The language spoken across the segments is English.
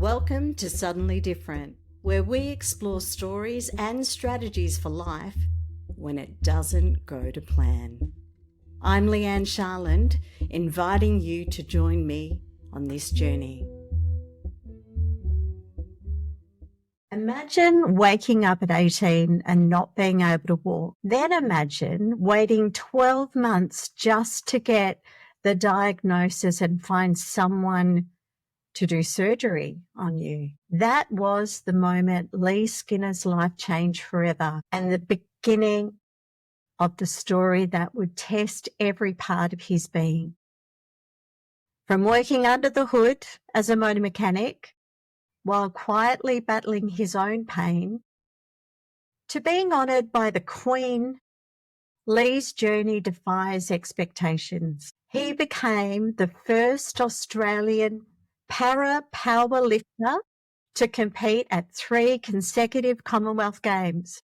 Welcome to Suddenly Different, where we explore stories and strategies for life when it doesn't go to plan. I'm Leigh-Anne Charland, inviting you to join me on this journey. Imagine waking up at 18 and not being able to walk. Then imagine waiting 12 months just to get the diagnosis and find someone to do surgery on you. That was the moment Leigh Skinner's life changed forever, and the beginning of the story that would test every part of his being. From working under the hood as a motor mechanic while quietly battling his own pain, to being honoured by the Queen, Leigh's journey defies expectations. He became the first Australian Para-Powerlifter to compete at 3 consecutive Commonwealth Games.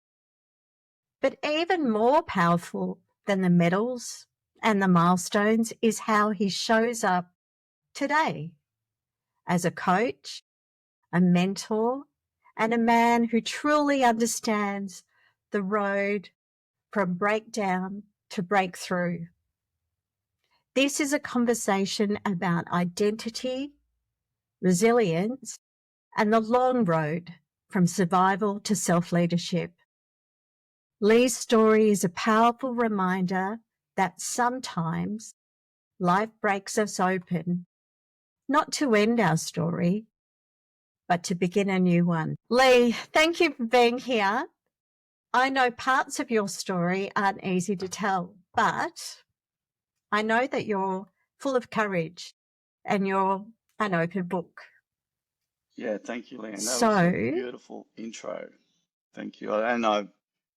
But even more powerful than the medals and the milestones is how he shows up today as a coach, a mentor, and a man who truly understands the road from breakdown to breakthrough. This is a conversation about identity, resilience, and the long road from survival to self-leadership. Leigh's story is a powerful reminder that sometimes life breaks us open, not to end our story, but to begin a new one. Leigh, thank you for being here. I know parts of your story aren't easy to tell, but I know that you're full of courage and you're an open book. Yeah, thank you, Leigh-Anne. That was a beautiful intro. Thank you. And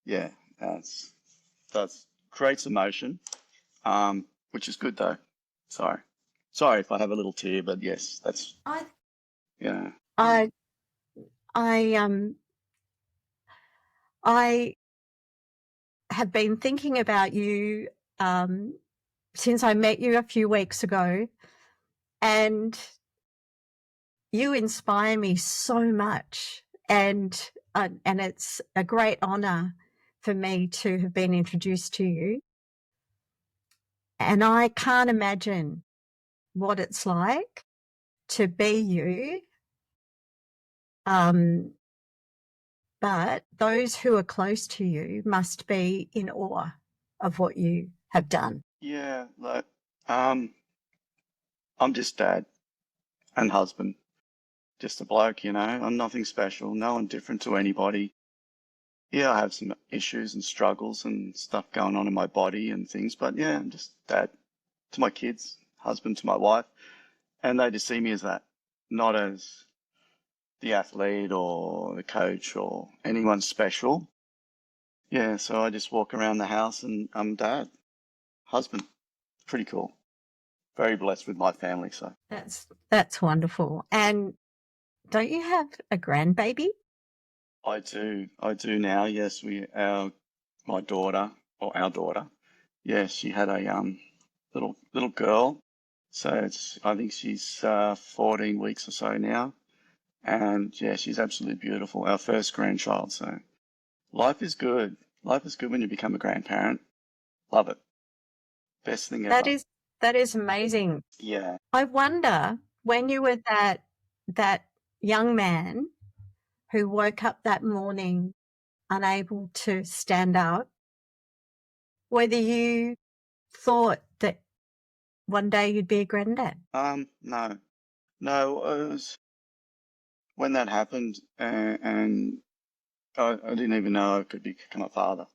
that creates emotion, which is good though. Sorry if I have a little tear, but yes, that's I have been thinking about you since I met you a few weeks ago, and you inspire me so much, and it's a great honour for me to have been introduced to you. And I can't imagine what it's like to be you. But those who are close to you must be in awe of what you have done. Yeah, like, I'm just dad and husband, just a bloke, I'm nothing special, no one different to anybody. Yeah, I have some issues and struggles and stuff going on in my body and things, but yeah, I'm just dad to my kids, husband to my wife, and they just see me as that, not as the athlete or the coach or anyone special. Yeah, so I just walk around the house and I'm dad, husband. Pretty cool. Very blessed with my family. So that's wonderful. And don't you have a grandbaby? I do now. Yes, our daughter. Yeah, she had a little girl. So I think she's 14 weeks or so now. And yeah, she's absolutely beautiful. Our first grandchild. So life is good. Life is good when you become a grandparent. Love it. Best thing ever. That is amazing. Yeah. I wonder, when you were that young man who woke up that morning unable to stand up, whether you thought that one day you'd be a granddad. No. It was when that happened, and I didn't even know I could become a father.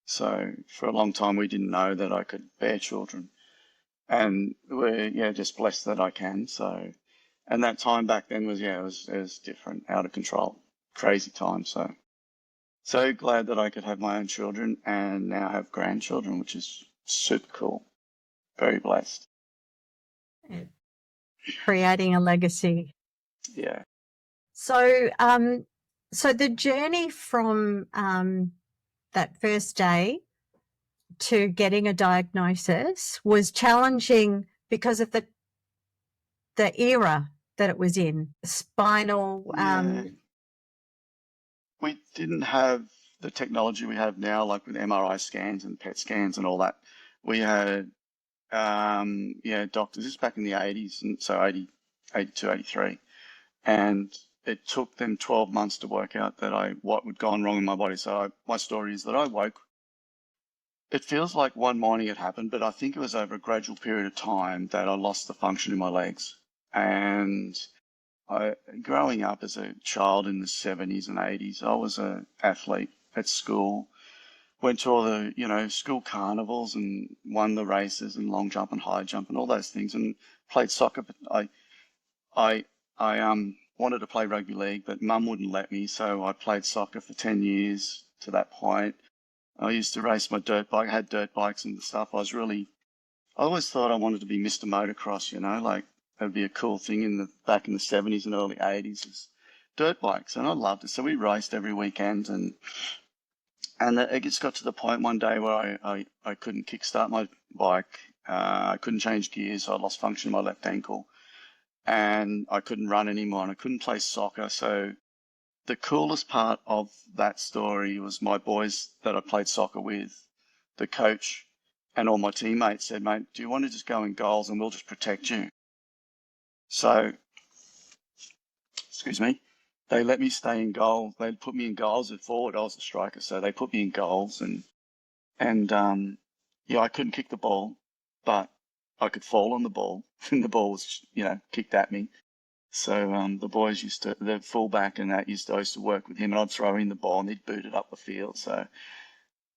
So for a long time, we didn't know that I could bear children, and we're just blessed that I can. So, and that time back then was it was different, out of control, crazy time. So glad that I could have my own children and now have grandchildren, which is super cool. Very blessed. Creating a legacy. Yeah. So, so the journey from that first day to getting a diagnosis was challenging because of the era that it was in? Spinal, Yeah. We didn't have the technology we have now, like with MRI scans and PET scans and all that. We had, doctors. This is back in the 80s, and so 80, 82, 83. And it took them 12 months to work out what had gone wrong in my body. So my story is that I woke. It feels like one morning it happened, but I think it was over a gradual period of time that I lost the function in my legs. And growing up as a child in the 70s and 80s, I was an athlete at school, went to all the, school carnivals and won the races and long jump and high jump and all those things, and played soccer. But I wanted to play rugby league, but mum wouldn't let me, so I played soccer for 10 years to that point. I used to race my dirt bike, I had dirt bikes and stuff. I always thought I wanted to be Mr. Motocross, like that'd be a cool thing back in the 70s and early 80s is dirt bikes, and I loved it. So we raced every weekend, and it just got to the point one day where I couldn't kickstart my bike. I couldn't change gears. So I lost function in my left ankle, and I couldn't run anymore, and I couldn't play soccer. So the coolest part of that story was my boys that I played soccer with, the coach, and all my teammates said, "Mate, do you want to just go in goals and we'll just protect you?" So, excuse me, they let me stay in goal. They put me in goals at forward. I was a striker, so they put me in goals, and I couldn't kick the ball, but I could fall on the ball, and the ball was, kicked at me. So the boys the fullback and that I used to work with him, and I'd throw in the ball and he'd boot it up the field. So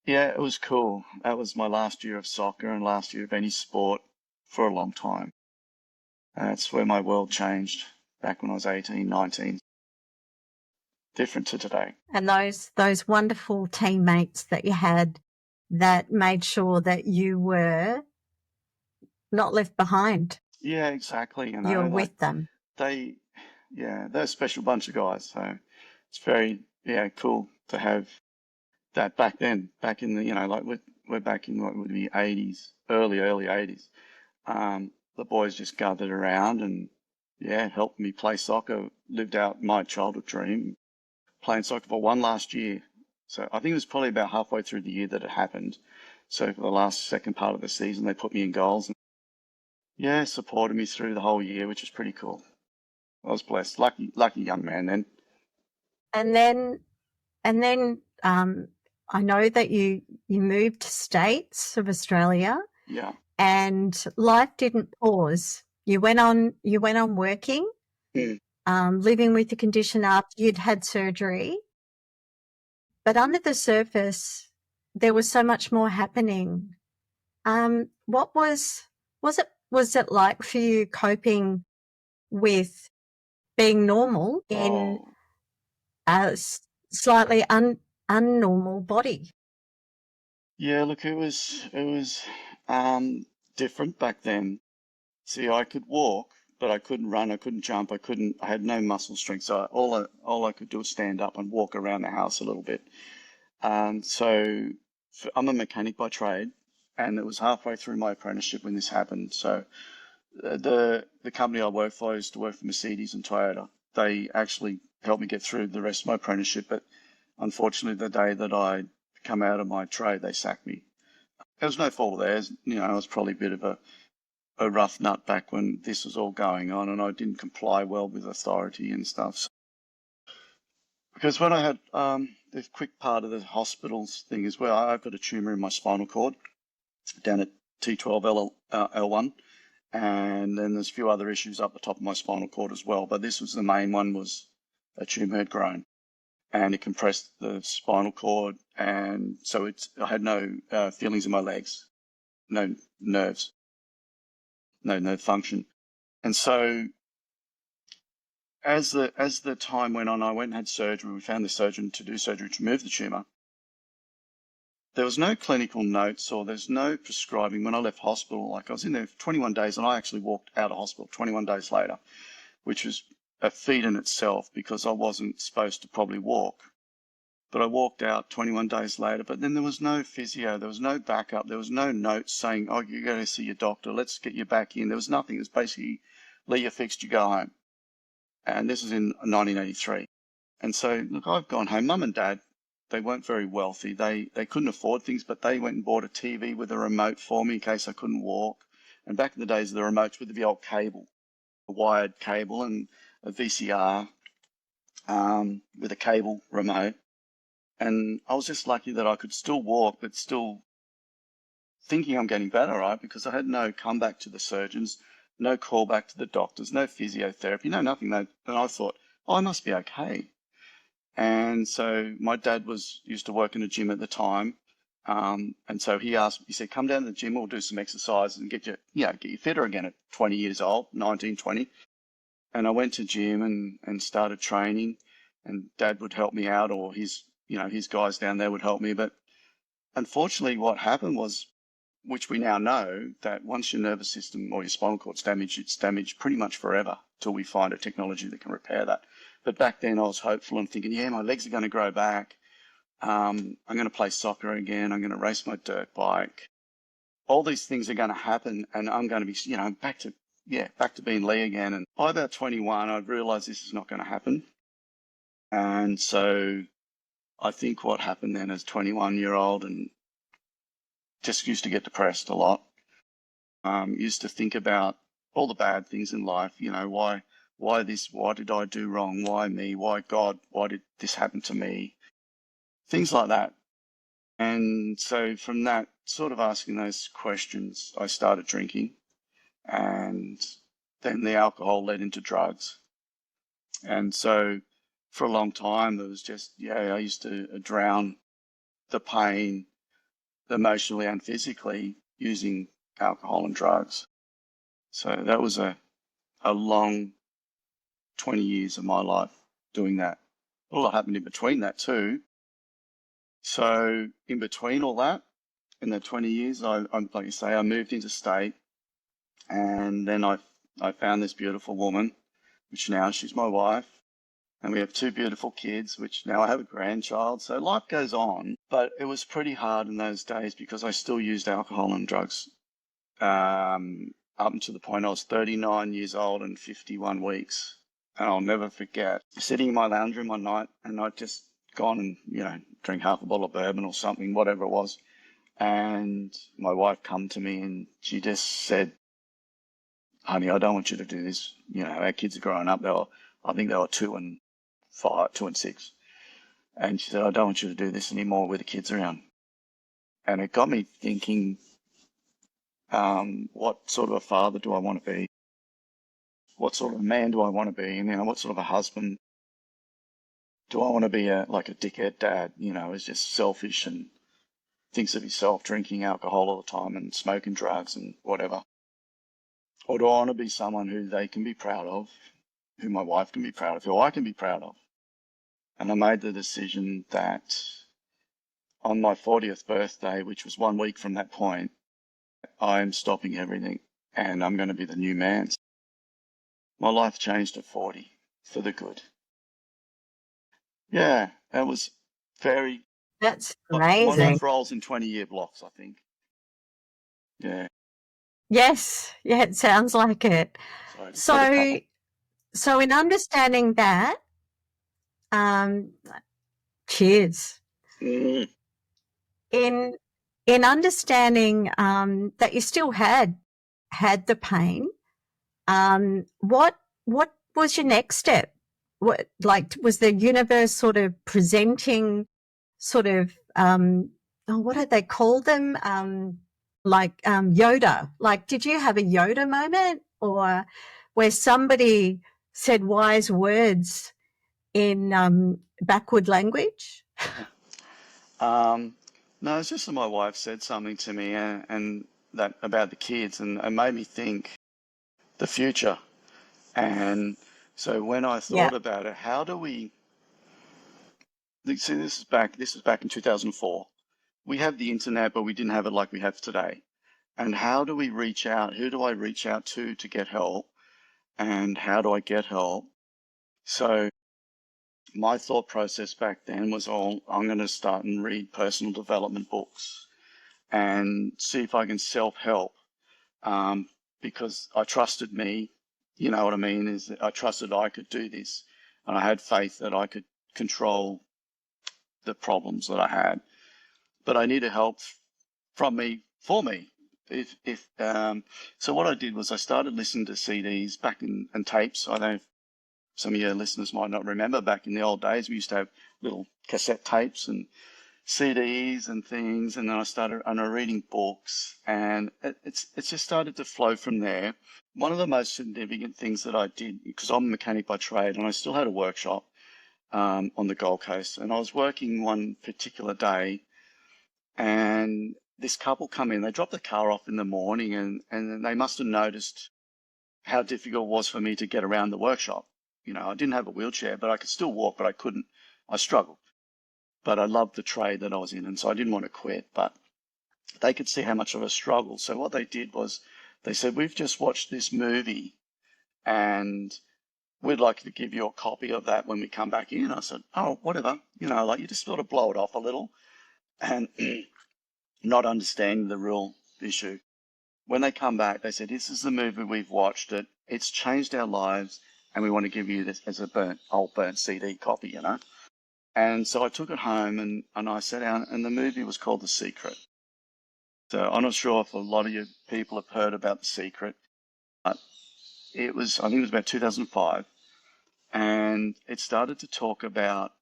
yeah, it was cool. That was my last year of soccer and last year of any sport for a long time. That's where my world changed back when I was 18, 19. Different to today. And those wonderful teammates that you had that made sure that you were not left behind. Yeah, exactly. You were with them. They're a special bunch of guys. So it's very, cool to have that back then, back in the, we're back in what would be 80s, early 80s. The boys just gathered around and, helped me play soccer, lived out my childhood dream, playing soccer for one last year. So I think it was probably about halfway through the year that it happened. So for the second part of the season, they put me in goals and, supported me through the whole year, which was pretty cool. I was blessed. Lucky young man then. And then I know that you moved to states of Australia. Yeah. And life didn't pause. You went on working, living with the condition after you'd had surgery. But under the surface, there was so much more happening. What was it like for you coping with being normal in a slightly unnormal body? Yeah, look, it was different back then. See, I could walk, but I couldn't run, I couldn't jump, I had no muscle strength, so all I could do was stand up and walk around the house a little bit. So I'm a mechanic by trade, and it was halfway through my apprenticeship when this happened. So the company I work for used to work for Mercedes and Toyota. They actually helped me get through the rest of my apprenticeship, but unfortunately, the day that I come out of my trade, they sacked me. There was no fault of theirs. I was probably a bit of a rough nut back when this was all going on, and I didn't comply well with authority and stuff. So, because when I had the quick part of the hospitals thing as well, I've got a tumour in my spinal cord down at T12 L1, and then there's a few other issues up the top of my spinal cord as well. But this was the main one, was a tumour had grown, and it compressed the spinal cord, and so I had no feelings in my legs, no nerves, no function. And so as the time went on, I went and had surgery. We found the surgeon to do surgery to remove the tumour. There was no clinical notes or there's no prescribing. When I left hospital, like I was in there for 21 days, and I actually walked out of hospital 21 days later, which was a feat in itself because I wasn't supposed to probably walk. But I walked out 21 days later, but then there was no physio, there was no backup, there was no notes saying, "Oh, you're going to see your doctor, let's get you back in." There was nothing. It was basically, "Leigh, you're fixed, you go home." And this was in 1983. And so, look, I've gone home. Mum and Dad, they weren't very wealthy. They couldn't afford things, but they went and bought a TV with a remote for me in case I couldn't walk. And back in the days, the remotes with the old cable, a wired cable and a VCR with a cable remote. And I was just lucky that I could still walk, but still thinking I'm getting better, right? Because I had no comeback to the surgeons, no call back to the doctors, no physiotherapy, no nothing. And I thought, oh, I must be okay. And so my dad used to work in a gym at the time. And so he said, come down to the gym, we'll do some exercises and get you fitter again at 20 years old, 19, 20. And I went to gym and started training, and Dad would help me out, or his guys down there would help me. But unfortunately, what happened was, which we now know, that once your nervous system or your spinal cord's damaged, it's damaged pretty much forever till we find a technology that can repair that. But back then I was hopeful and thinking, yeah, my legs are going to grow back. I'm going to play soccer again. I'm going to race my dirt bike. All these things are going to happen, and I'm going to be, back to being Leigh again. And by about 21, I realized this is not going to happen. And so I think what happened then as 21-year-old, and just used to get depressed a lot. Used to think about all the bad things in life. Why this? Why did I do wrong? Why me? Why God? Why did this happen to me? Things like that. And so from that, sort of asking those questions, I started drinking, and then the alcohol led into drugs. And so for a long time, it was just, I used to drown the pain emotionally and physically using alcohol and drugs. So that was a long 20 years of my life doing that. A lot happened in between that too. So in between all that, in the 20 years, I like you say, I moved interstate, and then I found this beautiful woman, which now she's my wife. And we have two beautiful kids, which now I have a grandchild. So life goes on, but it was pretty hard in those days because I still used alcohol and drugs up until the point I was 39 years old and 51 weeks. And I'll never forget sitting in my lounge room one night, and I'd just gone and, drink half a bottle of bourbon or something, whatever it was. And my wife come to me and she just said, honey, I don't want you to do this. Our kids are growing up. I think they were 2 and 5, 2 and 6. And she said, I don't want you to do this anymore with the kids around. And it got me thinking, what sort of a father do I want to be? What sort of a man do I want to be? And, what sort of a husband do I want to be? Like a dickhead dad, is just selfish and thinks of himself, drinking alcohol all the time and smoking drugs and whatever? Or do I want to be someone who they can be proud of, who my wife can be proud of, who I can be proud of? And I made the decision that on my 40th birthday, which was 1 week from that point, I'm stopping everything and I'm going to be the new man. My life changed at 40 for the good. Yeah, that was very... That's My amazing. life rolls in 20-year blocks, I think. Yeah. Yes, yeah, it sounds like it. So I just had a couple. So in understanding that, cheers. Mm. In understanding that you still had the pain, what was your next step? What, like, was the universe sort of presenting sort of what did they call them? Yoda. Like, did you have a Yoda moment, or where somebody said wise words in backward language? No, it's just that my wife said something to me and that about the kids, and it made me think the future. And so when I thought Yeah. about it, how do we see, this was back in 2004. We have the internet, but we didn't have it like we have today. And how do we reach out? Who do I reach out to get help? And how do I get help? So my thought process back then was I'm going to start and read personal development books and see if I can self-help, because I trusted me You know what I mean? Is that I trusted I could do this, and I had faith that I could control the problems that I had. But I needed help from me for me. So what I did was I started listening to CDs back in and tapes. I don't know if some of your listeners might not remember, back in the old days, we used to have little cassette tapes and CDs and things, and then I started reading books, and it's just started to flow from there. One of the most significant things that I did, because I'm a mechanic by trade, and I still had a workshop on the Gold Coast, and I was working one particular day, and this couple come in. They dropped the car off in the morning, and they must have noticed how difficult it was for me to get around the workshop. You know, I didn't have a wheelchair, but I could still walk, but I couldn't. I struggled. But I loved the trade that I was in, and so I didn't want to quit. But they could see how much of a struggle. So what they did was they said, "We've just watched this movie, and we'd like to give you a copy of that when we come back in." I said, "Oh, whatever." You know, like you just sort of blow it off a little and not understanding the real issue. When they come back, they said, "This is the movie we've watched. It's changed our lives, and we want to give you this as a old burnt CD copy, you know." And so I took it home and I sat down, and the movie was called The Secret. So I'm not sure if a lot of you people have heard about The Secret, but I think it was about 2005, and it started to talk about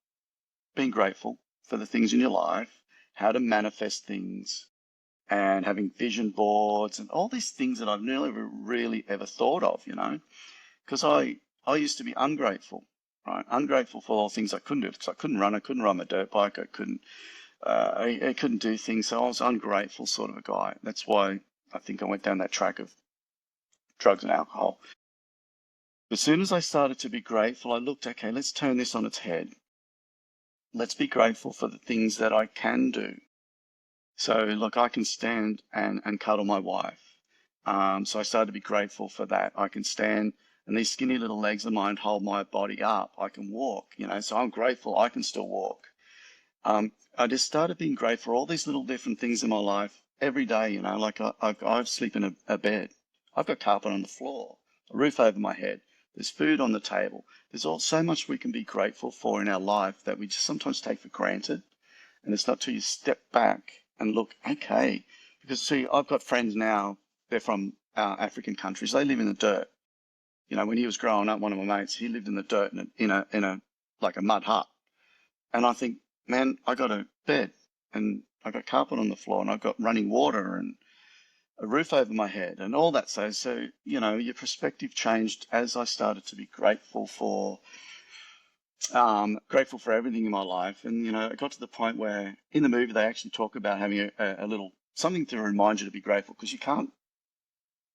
being grateful for the things in your life, how to manifest things, and having vision boards and all these things that I've never really ever thought of, you know, because I used to be ungrateful, right? Ungrateful for all things I couldn't do, because I couldn't ride my dirt bike, I couldn't do things, so I was ungrateful sort of a guy. That's why I think I went down that track of drugs and alcohol. As soon as I started to be grateful, I looked, okay, let's turn this on its head. Let's be grateful for the things that I can do. So, look, I can stand and cuddle my wife. So I started to be grateful for that. I can stand, and these skinny little legs of mine hold my body up. I can walk, you know, so I'm grateful I can still walk. I just started being grateful for all these little different things in my life every day, you know, like I sleep in a bed. I've got carpet on the floor, a roof over my head. There's food on the table. There's all so much we can be grateful for in our life that we just sometimes take for granted. And it's not till you step back and look, okay, because see, I've got friends now, they're from African countries. They live in the dirt. You know, when he was growing up, one of my mates, he lived in the dirt in a like a mud hut. And I think, man, I got a bed and I got carpet on the floor and I've got running water and a roof over my head and all that. So, you know, your perspective changed as I started to be grateful for everything in my life. And, you know, it got to the point where in the movie, they actually talk about having a little something to remind you to be grateful, because you can't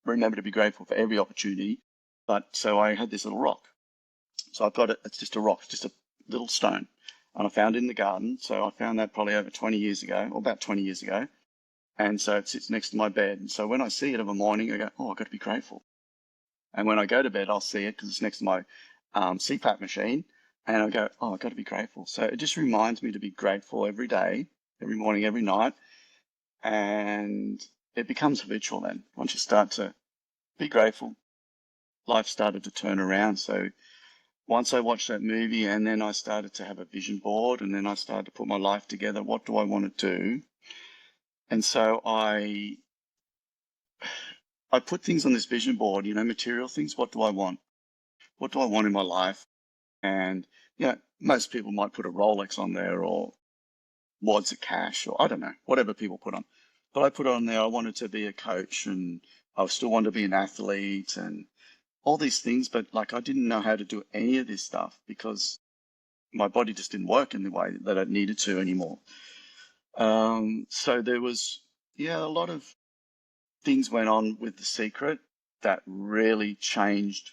remember to be grateful for every opportunity. But so I had this little rock. So I've got it. It's just a rock, it's just a little stone. And I found it in the garden. So I found that probably over 20 years ago, or about 20 years ago. And so it sits next to my bed. And so when I see it of a morning, I go, oh, I've got to be grateful. And when I go to bed, I'll see it because it's next to my CPAP machine. And I go, oh, I've got to be grateful. So it just reminds me to be grateful every day, every morning, every night. And it becomes habitual then. Once you start to be grateful, life started to turn around. So once I watched that movie, and then I started to have a vision board, and then I started to put my life together. What do I want to do? And so I put things on this vision board, you know, material things. What do I want? What do I want in my life? And, you know, most people might put a Rolex on there or wads of cash, or I don't know, whatever people put on. But I put on there, I wanted to be a coach, and I still wanted to be an athlete and all these things. But like, I didn't know how to do any of this stuff because my body just didn't work in the way that it needed to anymore. So there was, yeah, a lot of things went on with The Secret that really changed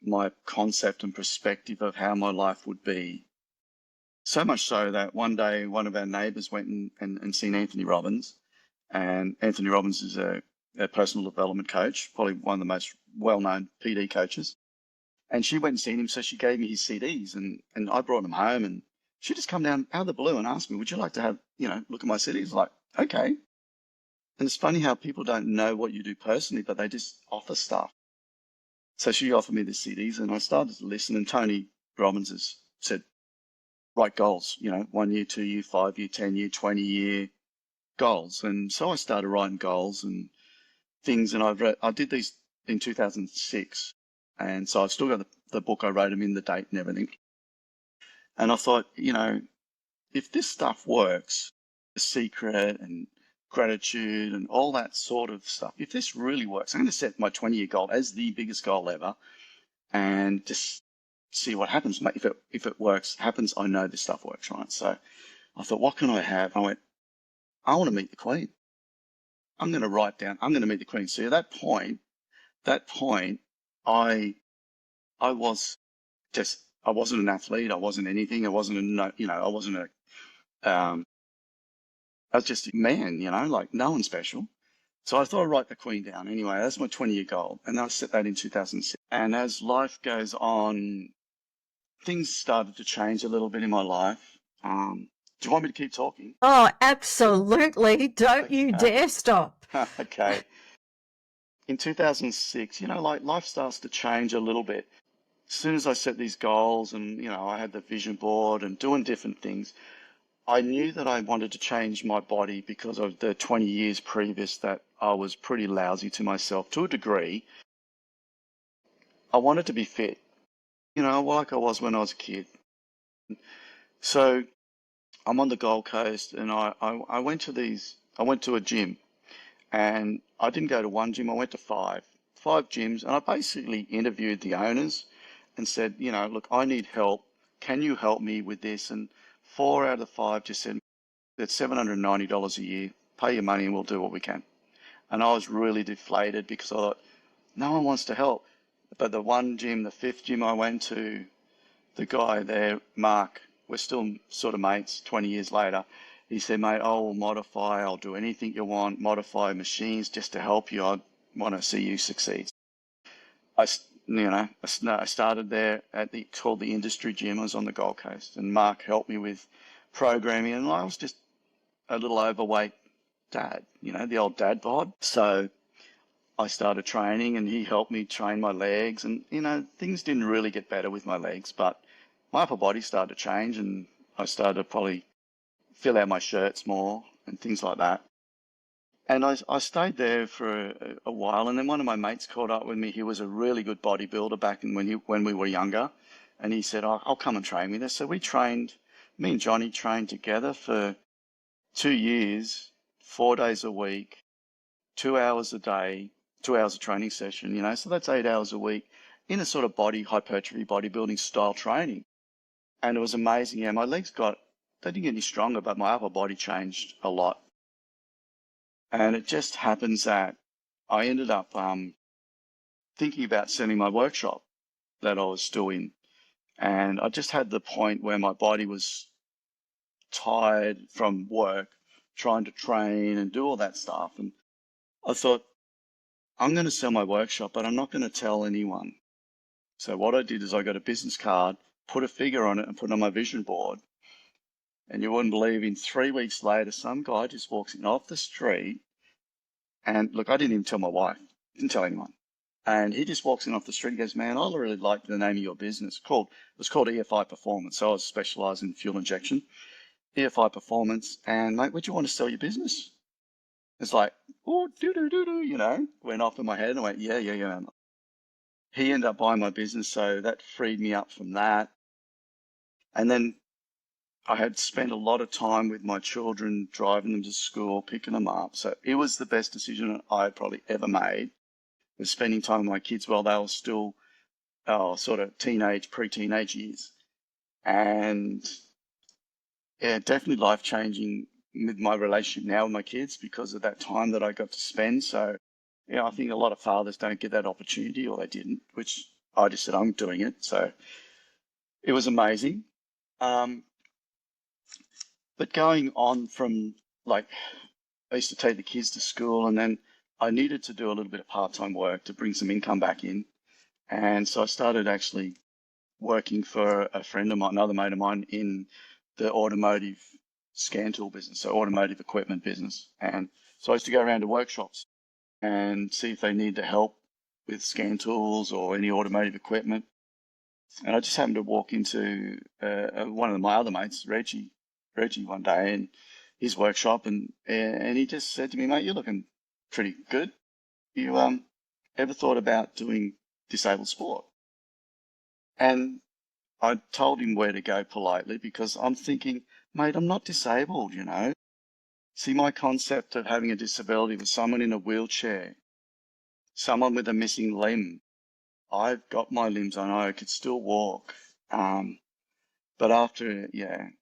my concept and perspective of how my life would be. So much so that one day one of our neighbors went and seen Anthony Robbins. And Anthony Robbins is a personal development coach, probably one of the most well-known PD coaches. And she went and seen him, so she gave me his CDs, and I brought them home, and she just come down out of the blue and asked me, would you like to have, you know, look at my CDs? Like, okay. And it's funny how people don't know what you do personally, but they just offer stuff. So she offered me the CDs, and I started to listen. And Tony Robbins has said, write goals, 1 year, 2 year, 5 year, 10 year, 20-year goals. And so I started writing goals and things. And I did these in 2006. And so I've still got the book. I wrote them in, the date and everything. And I thought, if this stuff works, The Secret and gratitude and all that sort of stuff, if this really works, I'm going to set my 20-year goal as the biggest goal ever and just see what happens. If it works, happens, I know this stuff works, right? So I thought, what can I have? I went, I want to meet the Queen. I'm going to write down, I'm going to meet the Queen. So at that point, I I wasn't an athlete. I wasn't anything. I wasn't I wasn't I was just a man, like no one special. So I thought I'd write the Queen down. Anyway, that's my 20-year goal. And I set that in 2006. And as life goes on, things started to change a little bit in my life. Do you want me to keep talking? Oh, absolutely. Don't you dare stop. Okay. In 2006, like life starts to change a little bit. As soon as I set these goals and, I had the vision board and doing different things, I knew that I wanted to change my body because of the 20 years previous that I was pretty lousy to myself to a degree. I wanted to be fit, like I was when I was a kid. So I'm on the Gold Coast and I went to a gym, and I didn't go to one gym, I went to five gyms, and I basically interviewed the owners and said, look, I need help. Can you help me with this? And 4 out of the 5 just said, it's $790 a year. Pay your money and we'll do what we can. And I was really deflated because I thought, no one wants to help. But the one gym, the 5th gym I went to, the guy there, Mark, we're still sort of mates 20 years later. He said, mate, I'll modify, I'll do anything you want, modify machines just to help you. I want to see you succeed. I started there called the Industry Gym. I was on the Gold Coast, and Mark helped me with programming, and I was just a little overweight dad, the old dad bod. So I started training, and he helped me train my legs, and, things didn't really get better with my legs, but my upper body started to change, and I started to probably fill out my shirts more and things like that. And I stayed there for a while, and then one of my mates caught up with me. He was a really good bodybuilder back when we were younger, and he said, I'll come and train with us. So me and Johnny trained together for 2 years, 4 days a week, 2 hours a day, 2 hours of training session, so that's 8 hours a week in a sort of hypertrophy bodybuilding style training. And it was amazing. Yeah, my legs they didn't get any stronger, but my upper body changed a lot. And it just happens that I ended up thinking about selling my workshop that I was still in. And I just had the point where my body was tired from work, trying to train and do all that stuff. And I thought, I'm going to sell my workshop, but I'm not going to tell anyone. So what I did is I got a business card, put a figure on it, and put it on my vision board. And you wouldn't believe, in 3 weeks later, some guy just walks in off the street. And look, I didn't even tell my wife, didn't tell anyone. And he just walks in off the street and goes, man, I really like the name of your business. It was called EFI Performance. So I was specialised in fuel injection, EFI Performance. And mate, would you want to sell your business? It's like, oh, went off in my head. And I went, yeah. He ended up buying my business. So that freed me up from that. And then I had spent a lot of time with my children, driving them to school, picking them up. So it was the best decision I had probably ever made, was spending time with my kids while they were still sort of pre-teenage years. And yeah, definitely life-changing with my relationship now with my kids because of that time that I got to spend. So, I think a lot of fathers don't get that opportunity, or they didn't, which I just said, I'm doing it. So it was amazing. But going on from, I used to take the kids to school, and then I needed to do a little bit of part-time work to bring some income back in. And so I started actually working for a friend of mine, another mate of mine, in the automotive scan tool business, so automotive equipment business. And so I used to go around to workshops and see if they needed help with scan tools or any automotive equipment. And I just happened to walk into one of my other mates, Reggie, one day, in his workshop, and he just said to me, "Mate, you're looking pretty good. You ever thought about doing disabled sport?" And I told him where to go politely because I'm thinking, mate, I'm not disabled, you know. See, my concept of having a disability was someone in a wheelchair, someone with a missing limb. I've got my limbs on, I could still walk. But after,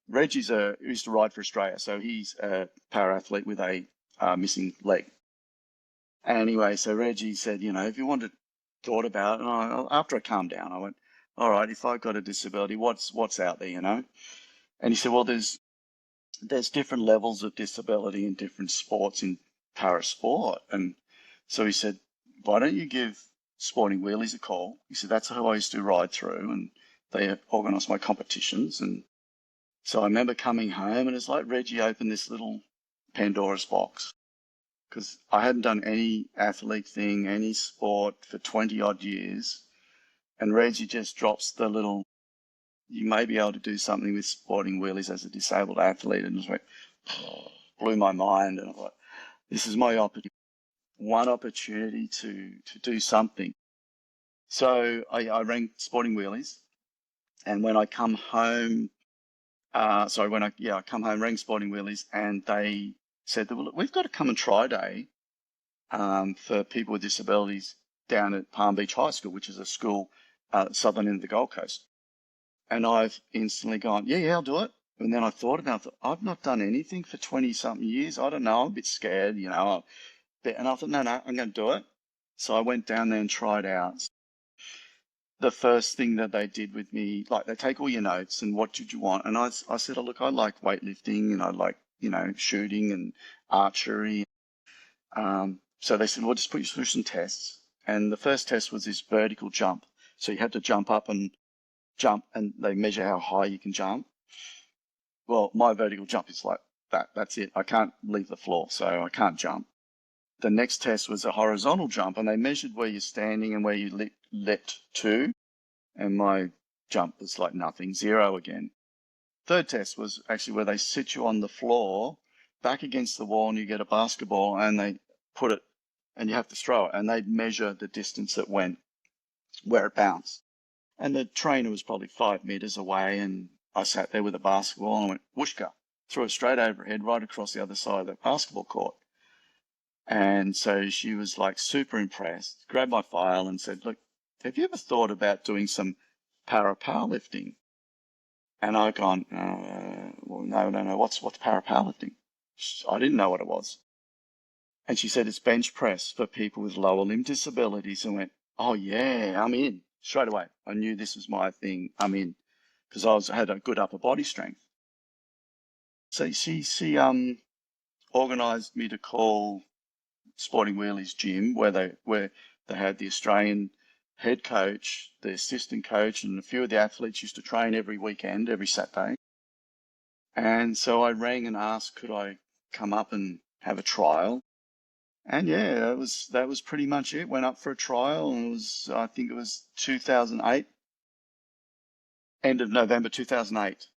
Reggie's he used to ride for Australia, so he's a para-athlete with a missing leg. Anyway, so Reggie said, if you thought about it, and after I calmed down, I went, all right, if I've got a disability, what's out there, And he said, well, there's different levels of disability in different sports in para sport. And so he said, why don't you give Sporting Wheelies a call? He said, that's who I used to ride through, and they organised my competitions. And so I remember coming home, and it's like Reggie opened this little Pandora's box, because I hadn't done any athlete thing, any sport for 20 odd years. And Reggie just drops the little, you may be able to do something with Sporting Wheelies as a disabled athlete. And it blew my mind. And I thought, this is my opportunity to do something. So I rang Sporting Wheelies. And when I come home, I come home, rang Sporting Wheelies, and they said, well, look, we've got a come and try day for people with disabilities down at Palm Beach High School, which is a school southern end of the Gold Coast. And I've instantly gone, yeah, I'll do it. And then I thought about it. I've not done anything for 20-something years. I don't know. I'm a bit scared, And I thought, no, I'm going to do it. So I went down there and tried out. The first thing that they did with me, like they take all your notes and what did you want? And I said, look, I like weightlifting and I like, shooting and archery. So they said, well, just put you through some tests. And the first test was this vertical jump. So you had to jump up and jump, and they measure how high you can jump. Well, my vertical jump is like that. That's it. I can't leave the floor, so I can't jump. The next test was a horizontal jump, and they measured where you're standing and where you leapt to, and my jump was like nothing, 0 again. Third test was actually where they sit you on the floor, back against the wall, and you get a basketball, and they put it, and you have to throw it, and they'd measure the distance it went, where it bounced. And the trainer was probably 5 meters away, and I sat there with a basketball and I went, whooshka, threw it straight overhead, right across the other side of the basketball court. And so she was like super impressed, grabbed my file and said, look, have you ever thought about doing some para-powerlifting? And I'd gone, well, no, what's para-powerlifting? I didn't know what it was. And she said, it's bench press for people with lower limb disabilities. And went, oh yeah, I'm in. Straight away, I knew this was my thing. I'm in, because I had a good upper body strength. So she organised me to call Sporting Wheelies gym, where they had the Australian head coach, the assistant coach, and a few of the athletes used to train every weekend, every Saturday. And so I rang and asked, could I come up and have a trial? And yeah, that was pretty much it. Went up for a trial, and I think it was 2008. End of November 2008.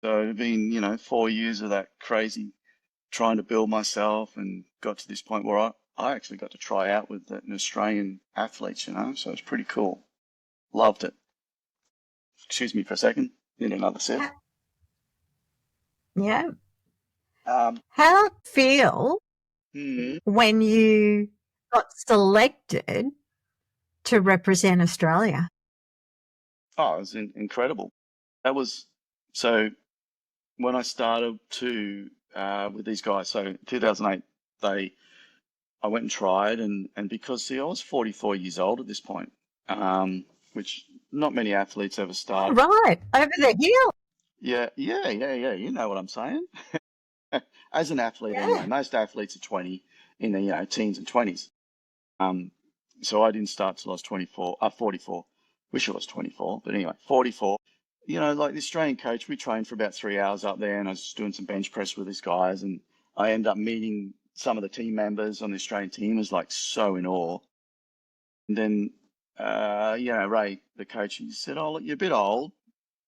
So it had been, 4 years of that crazy trying to build myself, and got to this point where I actually got to try out with an Australian athletes, so it's pretty cool. Loved it. Excuse me for a second. Need another sip. Yeah. Um, How did it feel when you got selected to represent Australia? Oh, it was incredible. That was, so when I started with these guys, so 2008, I went and tried, and because, see, I was 44 years old at this point, which not many athletes ever start. Right, over the hill. Yeah. You know what I'm saying? As an athlete, Yeah. anyway, most athletes are 20 in their teens and 20s. So I didn't start till I was 44. Wish I was 24, but anyway, 44. Like the Australian coach, we trained for about 3 hours up there, and I was just doing some bench press with these guys, and I ended up meeting some of the team members on the Australian team. Was like so in awe. And then, Ray, the coach, he said, "Oh, look, you're a bit old,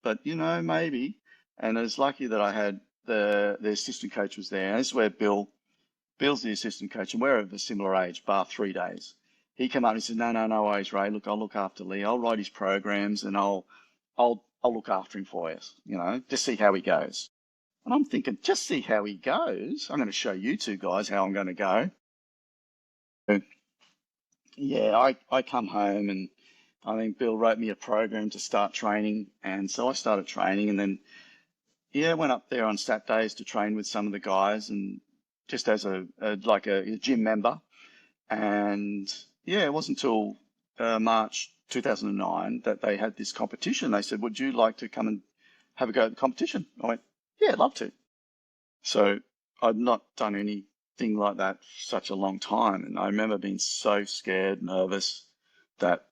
but maybe." And I was lucky that I had the assistant coach was there. And this is where Bill's the assistant coach, and we're of a similar age, bar 3 days. He came up and he said, no worries, Ray. Look, I'll look after Leigh. I'll write his programs and I'll look after him for you, just see how he goes. And I'm thinking, just see how he goes. I'm going to show you two guys how I'm going to go. Yeah, I come home and I think Bill wrote me a program to start training. And so I started training and then, went up there on Saturdays to train with some of the guys and just as a gym member. And it wasn't until March 2009 that they had this competition. They said, would you like to come and have a go at the competition? I went, yeah, I'd love to. So I'd not done anything like that for such a long time. And I remember being so scared, nervous that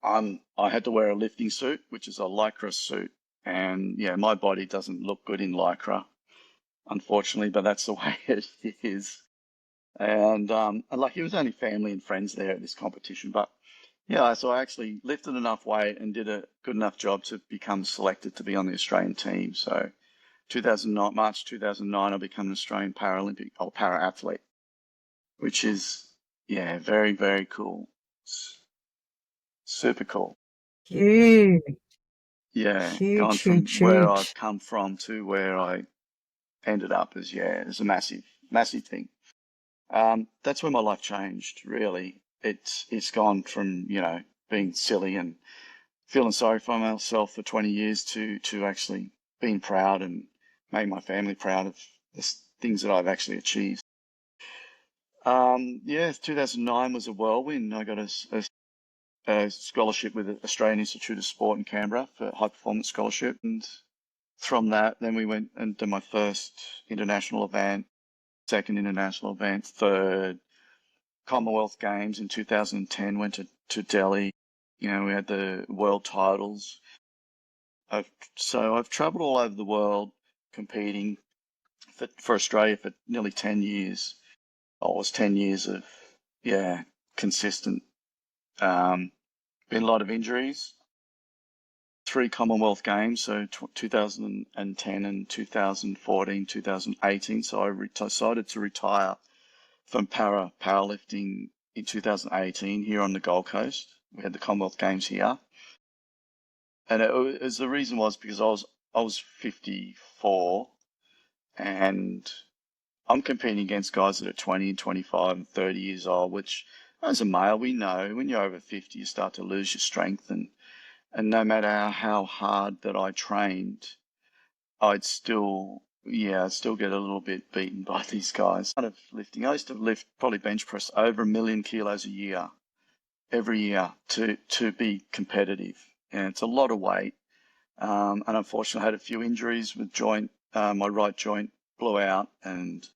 I had to wear a lifting suit, which is a Lycra suit. And my body doesn't look good in Lycra, unfortunately, but that's the way it is. And like it was only family and friends there at this competition, but so I actually lifted enough weight and did a good enough job to become selected to be on the Australian team. So 2009, March 2009, I became an Australian Paralympic or para athlete, which is very, very cool. Super cool. Huge. Yeah, Huge, gone from huge, where huge. I've come from to where I ended up is it's a massive, massive thing. That's where my life changed, really. It's gone from, being silly and feeling sorry for myself for 20 years to actually being proud and making my family proud of the things that I've actually achieved. 2009 was a whirlwind. I got a scholarship with the Australian Institute of Sport in Canberra for high performance scholarship. And from that, then we went and did my first international event, second international event, third Commonwealth Games in 2010, went to Delhi. We had the world titles. So I've traveled all over the world competing for Australia for nearly 10 years. Almost 10 years of, consistent. Been a lot of injuries. 3 Commonwealth Games, so 2010 and 2014, 2018. So I decided to retire from Para-Powerlifting in 2018 here on the Gold Coast. We had the Commonwealth Games here. And the reason was because I was 54 and I'm competing against guys that are 20 and 25 and 30 years old, which as a male, we know when you're over 50, you start to lose your strength. And no matter how hard that I trained, I'd still get a little bit beaten by these guys. Kind of lifting. I used to lift probably bench press over 1 million kilos a year, every year to be competitive. And it's a lot of weight. And unfortunately, I had a few injuries with my right joint blew out and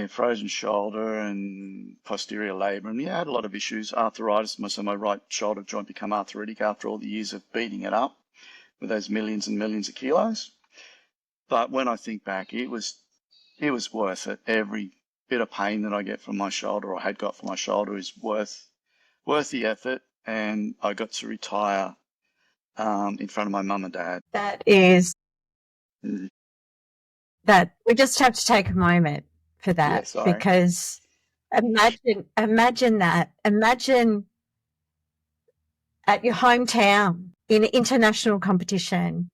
frozen shoulder and posterior labrum. And I had a lot of issues, arthritis. So my right shoulder joint became arthritic after all the years of beating it up with those millions and millions of kilos. But when I think back, it was worth it. Every bit of pain that I get from my shoulder or had got from my shoulder is worth the effort. And I got to retire in front of my mum and dad. That is that we just have to take a moment for that because imagine that. Imagine at your hometown in international competition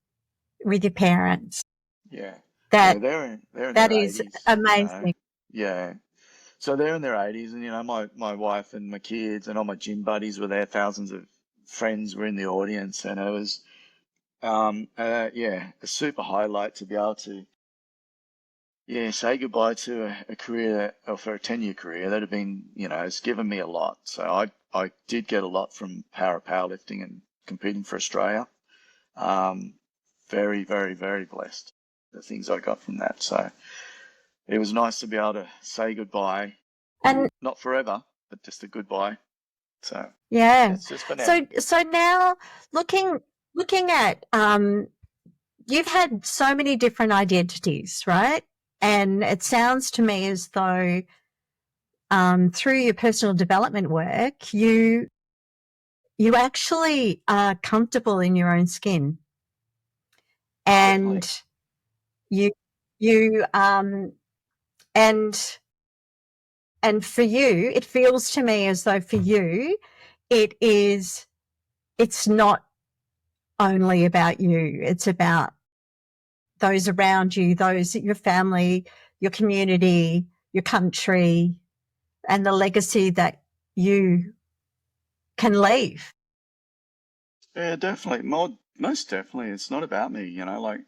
with your parents. Yeah. That they're in that their is 80s, amazing. Yeah. So they're in their 80s and, my wife and my kids and all my gym buddies were there. Thousands of friends were in the audience and it was, a super highlight to be able to, say goodbye to a career or for a 10-year career that had been, it's given me a lot. So I did get a lot from powerlifting and competing for Australia. Very, very, very blessed. The things I got from that. So it was nice to be able to say goodbye. And not forever, but just a goodbye. So it's just for now. So now looking at you've had so many different identities, right? And it sounds to me as though through your personal development work, you actually are comfortable in your own skin, Definitely. and you and for you, it feels to me as though for you, it's not only about you. It's about those around you, your family, your community, your country, and the legacy that you can leave. Yeah, definitely. Most definitely. It's not about me, you know, like,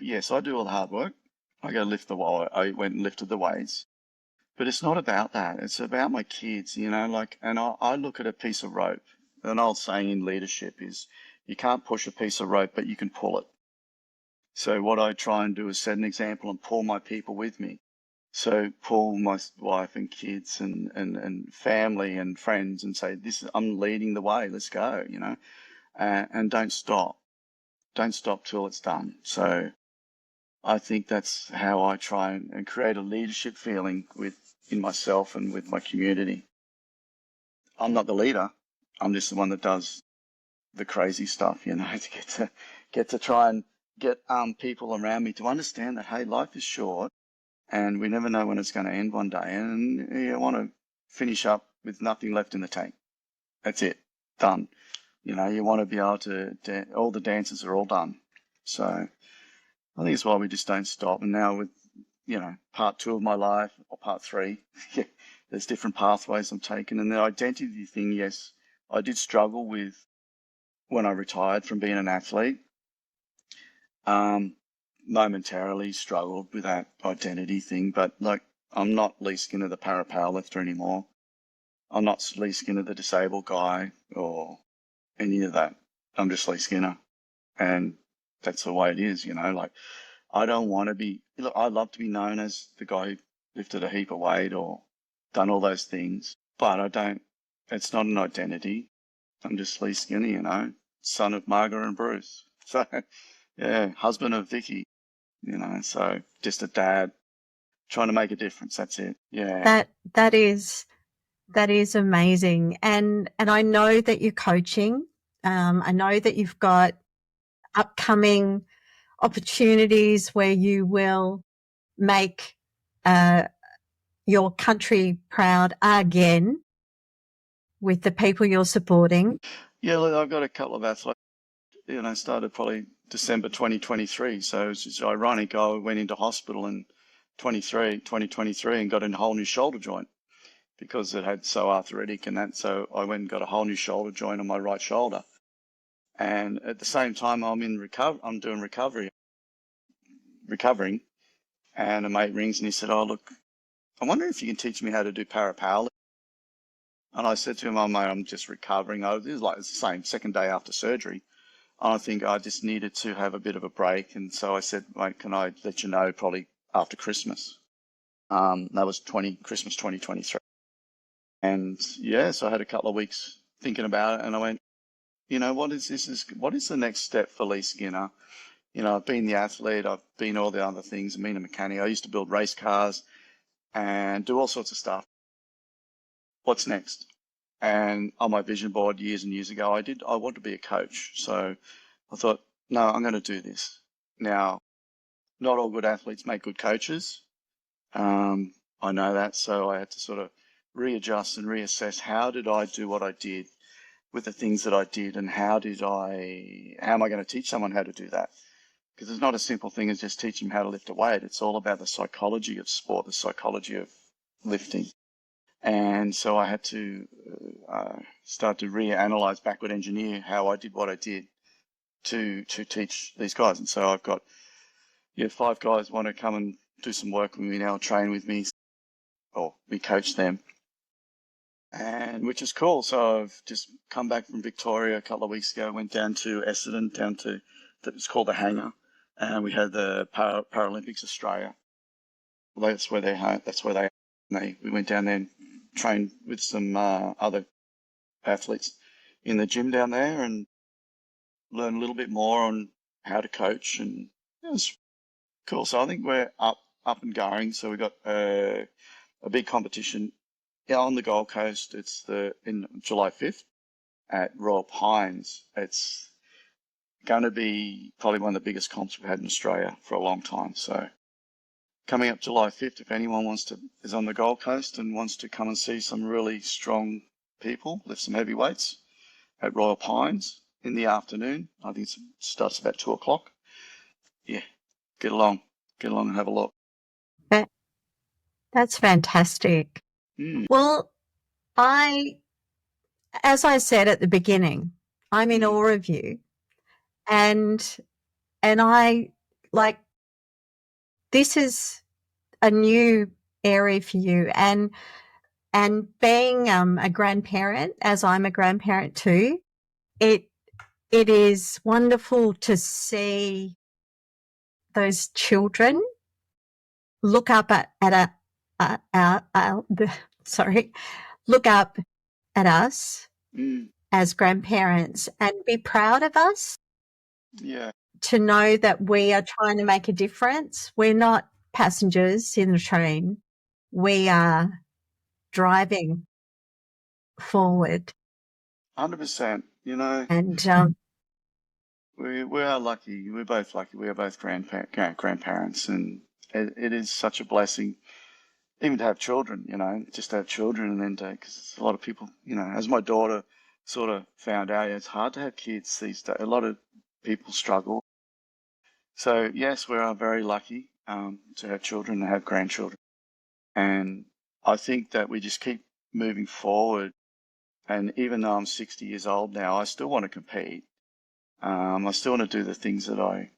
yes, I do all the hard work. I go lift the wall. I went and lifted the weights, but it's not about that. It's about my kids, you know, like, and I look at a piece of rope. An old saying in leadership is you can't push a piece of rope, but you can pull it. So what I try and do is set an example and pull my people with me. So pull my wife and kids and family and friends and say, I'm leading the way. Let's go, you know, and don't stop. Don't stop till it's done. So I think that's how I try and create a leadership feeling in myself and with my community. I'm not the leader. I'm just the one that does the crazy stuff, you know, to get to try and get people around me to understand that, hey, life is short and we never know when it's going to end one day, and you want to finish up with nothing left in the tank. That's it, done. You know, you want to be able to, all the dances are all done. So I think it's why we just don't stop. And now with, you know, part 2 of my life, or part 3, there's different pathways I'm taking. And the identity thing, yes, I did struggle with when I retired from being an athlete. Momentarily struggled with that identity thing, but like, I'm not Leigh Skinner, the Para-Powerlifter anymore. I'm not Leigh Skinner, the disabled guy, or any of that. I'm just Leigh Skinner. And that's the way it is, you know, like, I don't want to be, look, I love to be known as the guy who lifted a heap of weight or done all those things, but it's not an identity. I'm just Leigh Skinner, you know, son of Margaret and Bruce. So, yeah, husband of Vicky, you know, so just a dad trying to make a difference. That's it. Yeah. That is amazing. And I know that you're coaching. I know that you've got upcoming opportunities where you will make your country proud again with the people you're supporting. Yeah, look, I've got a couple of athletes, you know, started probably December 2023. So it's just ironic. I went into hospital in 2023 and got a whole new shoulder joint because it had so arthritic and that. So I went and got a whole new shoulder joint on my right shoulder. And at the same time, I'm doing recovering. And a mate rings and he said, "Oh, look, I wonder if you can teach me how to do para-powerlifting." And I said to him, "Oh, mate, I'm just recovering." It's the same second day after surgery. I think I just needed to have a bit of a break. And so I said, "Mate, can I let you know probably after Christmas?" That was Christmas 2023. And yeah, so I had a couple of weeks thinking about it and I went, you know, what is the next step for Leigh Skinner? You know, I've been the athlete, I've been all the other things, I've been a mechanic. I used to build race cars and do all sorts of stuff. What's next? And on my vision board years and years ago, I wanted to be a coach. So I thought, no, I'm going to do this. Now, not all good athletes make good coaches. I know that. So I had to sort of readjust and reassess, how did I do what I did with the things that I did, and how am I going to teach someone how to do that? Because it's not a simple thing as just teaching them how to lift a weight. It's all about the psychology of sport, the psychology of lifting. And so I had to start to reanalyze, backward engineer how I did what I did to teach these guys. And so I've got 5 guys want to come and do some work with me now, train with me, or we coach them, and which is cool. So I've just come back from Victoria a couple of weeks ago, went down to Essendon, it's called the Hangar, and we had the Paralympics Australia. That's where we went down there and trained with some other athletes in the gym down there and learn a little bit more on how to coach, and it was cool. So I think we're up and going. So we got a big competition on the Gold Coast. It's in July 5th at Royal Pines. It's going to be probably one of the biggest comps we've had in Australia for a long time. So coming up July 5th, if anyone is on the Gold Coast and wants to come and see some really strong people, lift some heavy weights at Royal Pines in the afternoon. I think it starts about 2 o'clock. Yeah, get along and have a look. That's fantastic. Well, as I said at the beginning, I'm in awe of you, and I like, this is a new area for you, and being a grandparent, as I'm a grandparent too, it is wonderful to see those children look up look up at us as grandparents and be proud of us. Yeah. To know that we are trying to make a difference. We're not passengers in the train. We are driving forward. 100%. You know, And we are lucky. We're both lucky. We are both grandparents, and it is such a blessing, even to have children. You know, just to have children, and then because a lot of people, you know, as my daughter sort of found out, it's hard to have kids these days. A lot of people struggle. So yes, we are very lucky to have children and have grandchildren, and I think that we just keep moving forward. And even though I'm 60 years old now, I still want to compete. I still want to do the things that I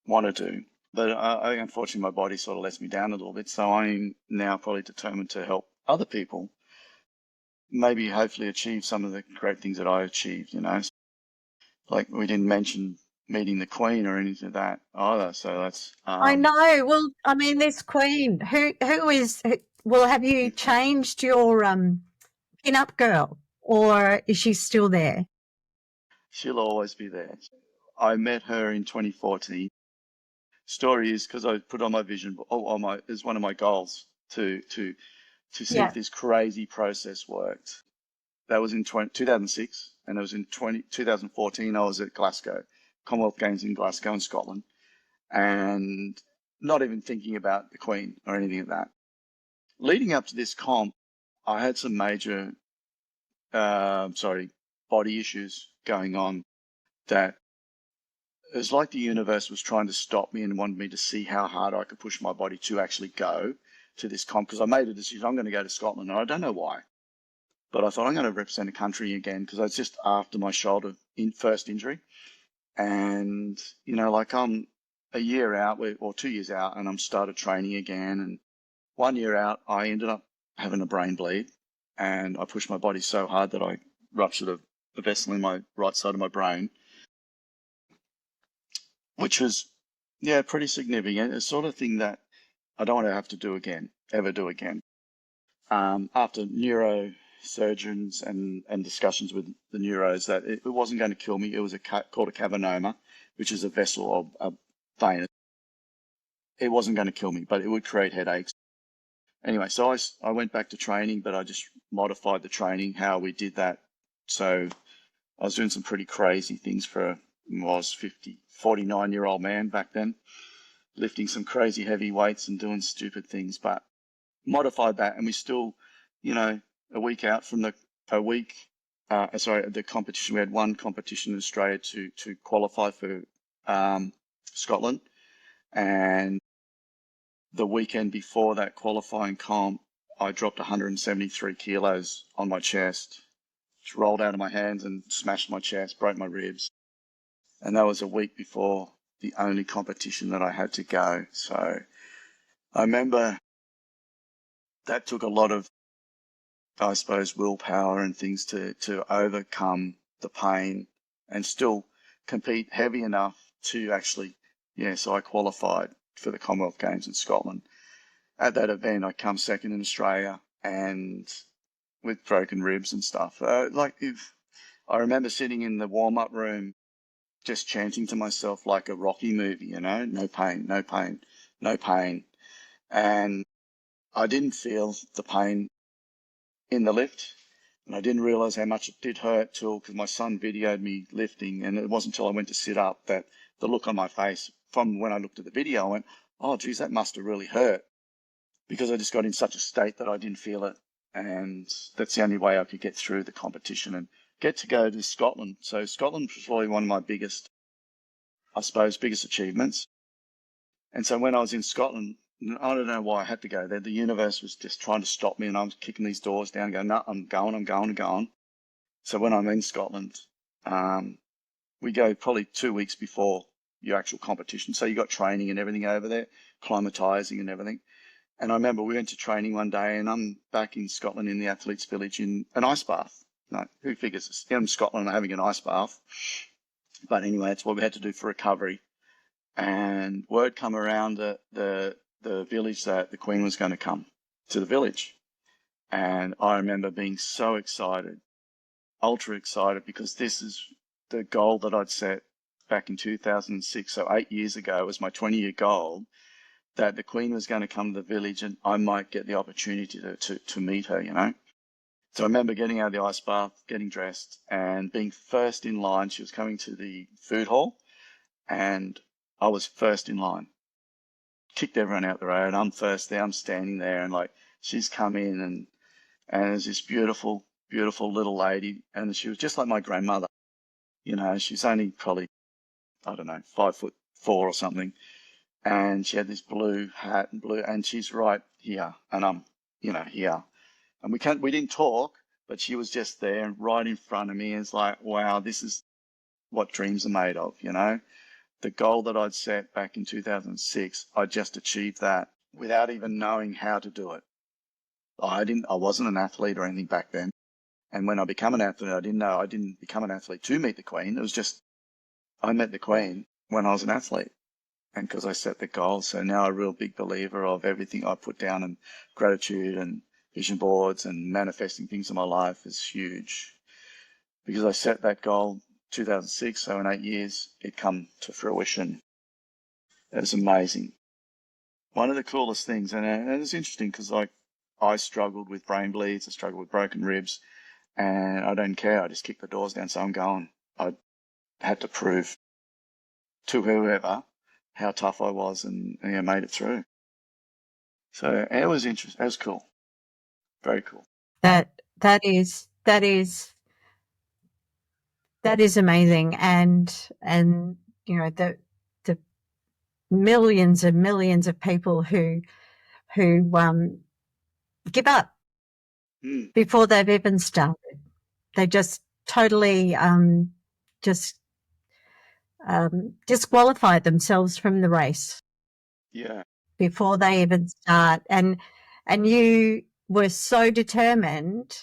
want to do. But unfortunately, my body sort of lets me down a little bit. So I'm now probably determined to help other people, maybe hopefully achieve some of the great things that I achieved, you know. Like we didn't mention meeting the Queen or anything like that either. So that's... I know. Well, I mean, this Queen, well, have you changed your pin-up girl, or is she still there? She'll always be there. I met her in 2014. Story is because I put on my vision, it's one of my goals to see if this crazy process worked. That was in 2006, and it was in 2014. I was at Glasgow, Commonwealth Games in Glasgow in Scotland, and not even thinking about the Queen or anything like that. Leading up to this comp, I had some major, body issues going on that it was like the universe was trying to stop me and wanted me to see how hard I could push my body to actually go to this comp, because I made a decision, I'm going to go to Scotland, and I don't know why. But I thought I'm going to represent a country again, because I was just after my shoulder first injury. And, you know, like I'm a year out or 2 years out, and I'm started training again. And 1 year out, I ended up having a brain bleed, and I pushed my body so hard that I ruptured a vessel in my right side of my brain, which was, pretty significant. It's the sort of thing that I don't want to have to do again, ever do again. After neurosurgeons and discussions with the neuros, that it wasn't going to kill me. It was called a cavernoma, which is a vessel of vein. It wasn't going to kill me, but it would create headaches. Anyway, so I went back to training, but I just modified the training, how we did that. So I was doing some pretty crazy things I was 49-year-old man back then, lifting some crazy heavy weights and doing stupid things, but modified that. And we still, you know, a week out from the competition, we had one competition in Australia to qualify for Scotland. And the weekend before that qualifying comp, I dropped 173 kilos on my chest. Just rolled out of my hands and smashed my chest, broke my ribs. And that was a week before the only competition that I had to go. So I remember that took a lot of, I suppose, willpower and things to overcome the pain and still compete heavy enough to actually, so I qualified for the Commonwealth Games in Scotland. At that event, I come second in Australia, and with broken ribs and stuff. I remember sitting in the warm-up room just chanting to myself like a Rocky movie, you know, no pain, no pain, no pain. And I didn't feel the pain in the lift, and I didn't realize how much it did hurt till, because my son videoed me lifting, and it wasn't until I went to sit up that the look on my face from when I looked at the video, I went, oh, geez, that must have really hurt, because I just got in such a state that I didn't feel it. And that's the only way I could get through the competition and get to go to Scotland. So Scotland was probably one of my biggest achievements. And so when I was in Scotland, I don't know why I had to go there. The universe was just trying to stop me, and I was kicking these doors down, going, no, I'm going. So when I'm in Scotland, we go probably 2 weeks before your actual competition. So you got training and everything over there, climatizing and everything. And I remember we went to training one day, and I'm back in Scotland in the athletes' village in an ice bath. No, who figures this? In Scotland, I'm having an ice bath. But anyway, that's what we had to do for recovery. And word come around the village that the Queen was going to come to the village. And I remember being so excited, ultra excited, because this is the goal that I'd set back in 2006. So 8 years ago, it was my 20-year goal, that the Queen was going to come to the village and I might get the opportunity to meet her, you know. So I remember getting out of the ice bath, getting dressed, and being first in line. She was coming to the food hall, and I was first in line. Kicked everyone out the road. I'm first there. I'm standing there, and like, she's come in, and there's this beautiful, beautiful little lady, and she was just like my grandmother. You know, she's only probably, I don't know, 5'4" or something. And she had this blue hat and she's right here, and I'm, here. And we didn't talk, but she was just there right in front of me. It's like, wow, this is what dreams are made of, you know? The goal that I'd set back in 2006, I just achieved that without even knowing how to do it. I wasn't an athlete or anything back then. And when I became an athlete, I didn't become an athlete to meet the Queen. It was just, I met the Queen when I was an athlete. And because I set the goal. So now a real big believer of everything I put down, and gratitude and vision boards and manifesting things in my life is huge. Because I set that goal 2006, so in 8 years, it come to fruition. It was amazing. One of the coolest things, and it's interesting because I struggled with brain bleeds, I struggled with broken ribs, and I don't care. I just kick the doors down, so I'm going. I had to prove to whoever how tough I was, and made it through. So it was interesting. It was cool. Very cool. That is amazing, and the millions and millions of people who give up before they've even started. They just totally disqualify themselves from the race. Yeah. Before they even start. And you were so determined.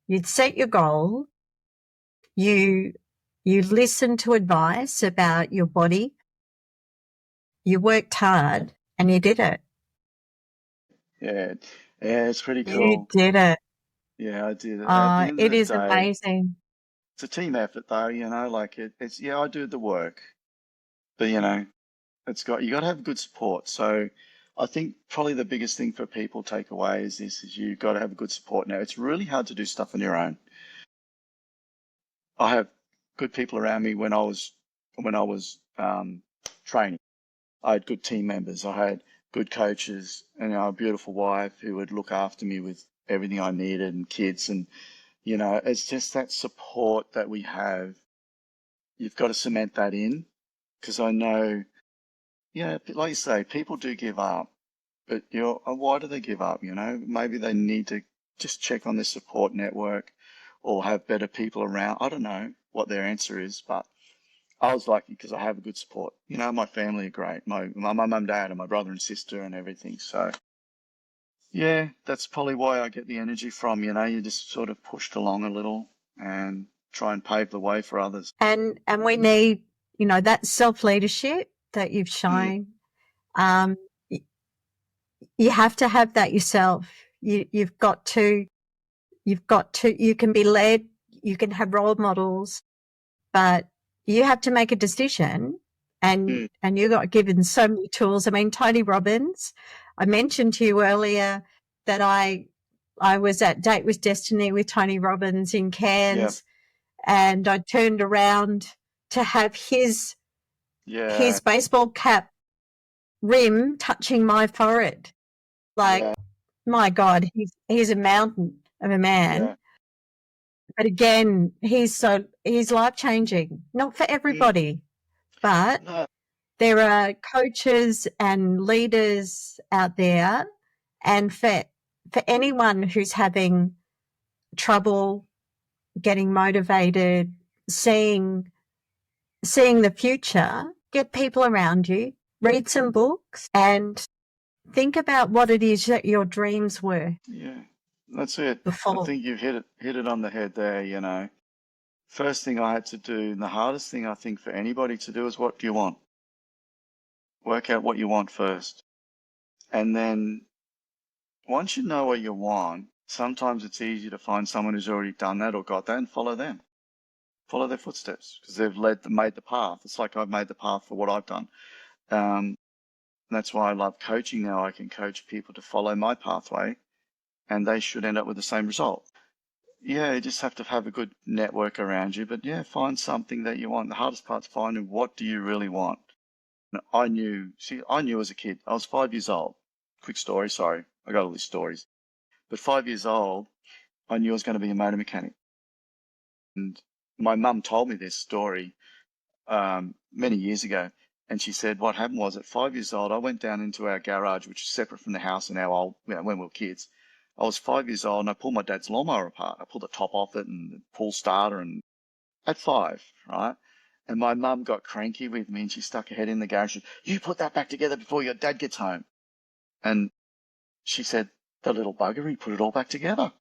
You'd set your goal. You listened to advice about your body. You worked hard and you did it. Yeah. Yeah, it's pretty cool. You did it. Yeah, I did it. At the end of It the is day, amazing. it's a team effort though, like it's, I do the work, but you got to have good support. So I think probably the biggest thing for people take away is you got to have a good support. Now, it's really hard to do stuff on your own. I have good people around me when I was training. I had good team members. I had good coaches, and a beautiful wife who would look after me with everything I needed, and kids. And, it's just that support that we have. You've got to cement that in, because I know, like you say, people do give up, but why do they give up? Maybe they need to just check on their support network or have better people around. I don't know what their answer is, but I was lucky because I have a good support. My family are great. My mum and dad and my brother and sister and everything. So, yeah, that's probably why I get the energy from, you just sort of pushed along a little and try and pave the way for others. And we need, that self-leadership that you've shown. You have to have that yourself. You've got to, you can be led, you can have role models, but you have to make a decision, and you got given so many tools. I mean, Tony Robbins, I mentioned to you earlier that I was at Date with Destiny with Tony Robbins in Cairns, and I turned around to have his baseball cap rim touching my forehead. Like, my God, he's a mountain of a man. Yeah. But again, he's life-changing. Not for everybody, but there are coaches and leaders out there, and for anyone who's having trouble getting motivated, seeing the future, get people around you, read some books, and think about what it is that your dreams were. Yeah, that's it. Before. I think you've hit it on the head there, you know. First thing I had to do, and the hardest thing I think for anybody to do, is what do you want? Work out what you want first. And then once you know what you want, sometimes it's easy to find someone who's already done that or got that and follow them. Follow their footsteps because they've made the path. It's like I've made the path for what I've done. That's why I love coaching now. I can coach people to follow my pathway and they should end up with the same result. Yeah, you just have to have a good network around you, but yeah, find something that you want. The hardest part's finding what do you really want. I knew as a kid, I was 5 years old. Quick story, sorry, I got all these stories. But 5 years old, I knew I was going to be a motor mechanic. And my mum told me this story many years ago. And she said what happened was at 5 years old, I went down into our garage, which is separate from the house in our old, when we were kids. I was 5 years old and I pulled my dad's lawnmower apart. I pulled the top off it and the pull starter, and at 5, right? And my mum got cranky with me and she stuck her head in the garage and said, "You put that back together before your dad gets home." And she said, "The little bugger, he put it all back together."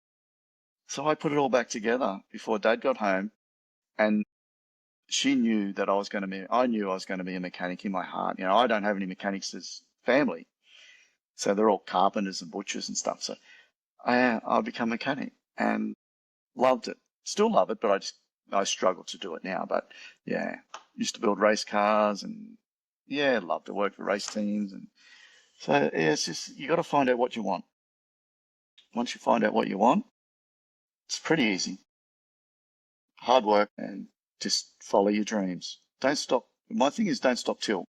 So I put it all back together before Dad got home, and she knew that I knew I was going to be a mechanic in my heart. You know, I don't have any mechanics as family, so they're all carpenters and butchers and stuff. So I become a mechanic and loved it. Still love it, but I struggle to do it now. But yeah, used to build race cars and yeah, loved to work for race teams. And so yeah, it's just, you got to find out what you want. Once you find out what you want, it's pretty easy. Hard work and just follow your dreams. Don't stop. My thing is don't stop till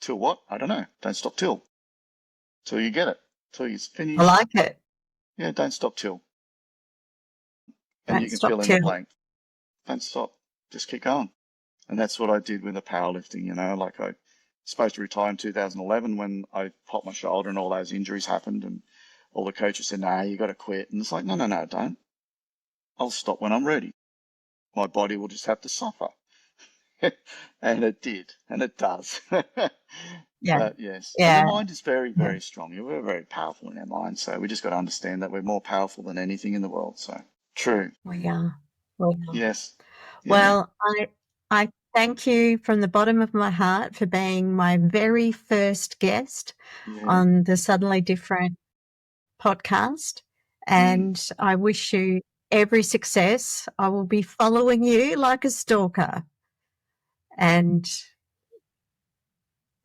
what? I don't know. Don't stop till you get it. Till you finish. I like it. Yeah, don't stop till. And Don't you can stop fill in till. the blank. Don't stop. Just keep going. And that's what I did with the powerlifting, you know, like I was supposed to retire in 2011 when I popped my shoulder and all those injuries happened and all the coaches said, "Nah, you got to quit." And it's like, no, don't. I'll stop when I'm ready. My body will just have to suffer. And it did, and it does. Yeah. But yes, Yeah. and the mind is very, very strong. We're very powerful in our mind, so we just got to understand that we're more powerful than anything in the world. So true. We are. Yes. Yeah. Well, I thank you from the bottom of my heart for being my very first guest on the Suddenly Different podcast, and I wish you every success. I will be following you like a stalker, and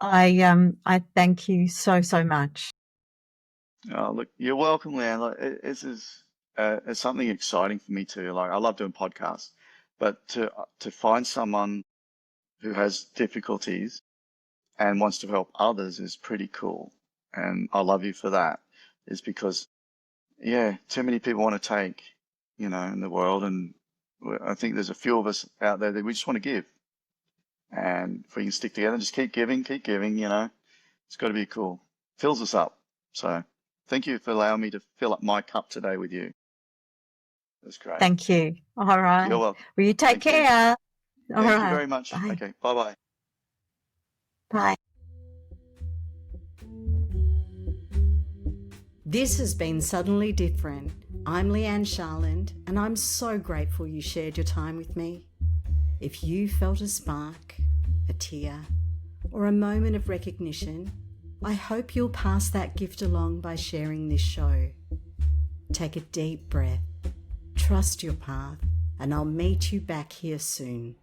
I thank you so much. Oh, look, you're welcome, Leigh-Anne. Like, this is it's something exciting for me too. Like, I love doing podcasts, but to find someone who has difficulties and wants to help others is pretty cool. And I love you for that. Is because, yeah, too many people want to take, you know, in the world, and I think there's a few of us out there that we just want to give. And if we can stick together and just keep giving, you know, it's got to be cool. Fills us up. So thank you for allowing me to fill up my cup today with you. That's great. Thank you. All right. You're welcome. Will you take care? All Thank right. you very much. Bye. Okay. Bye-bye. Bye. This has been Suddenly Different. I'm Leigh-Anne Charland, and I'm so grateful you shared your time with me. If you felt a spark, a tear, or a moment of recognition, I hope you'll pass that gift along by sharing this show. Take a deep breath, trust your path, and I'll meet you back here soon.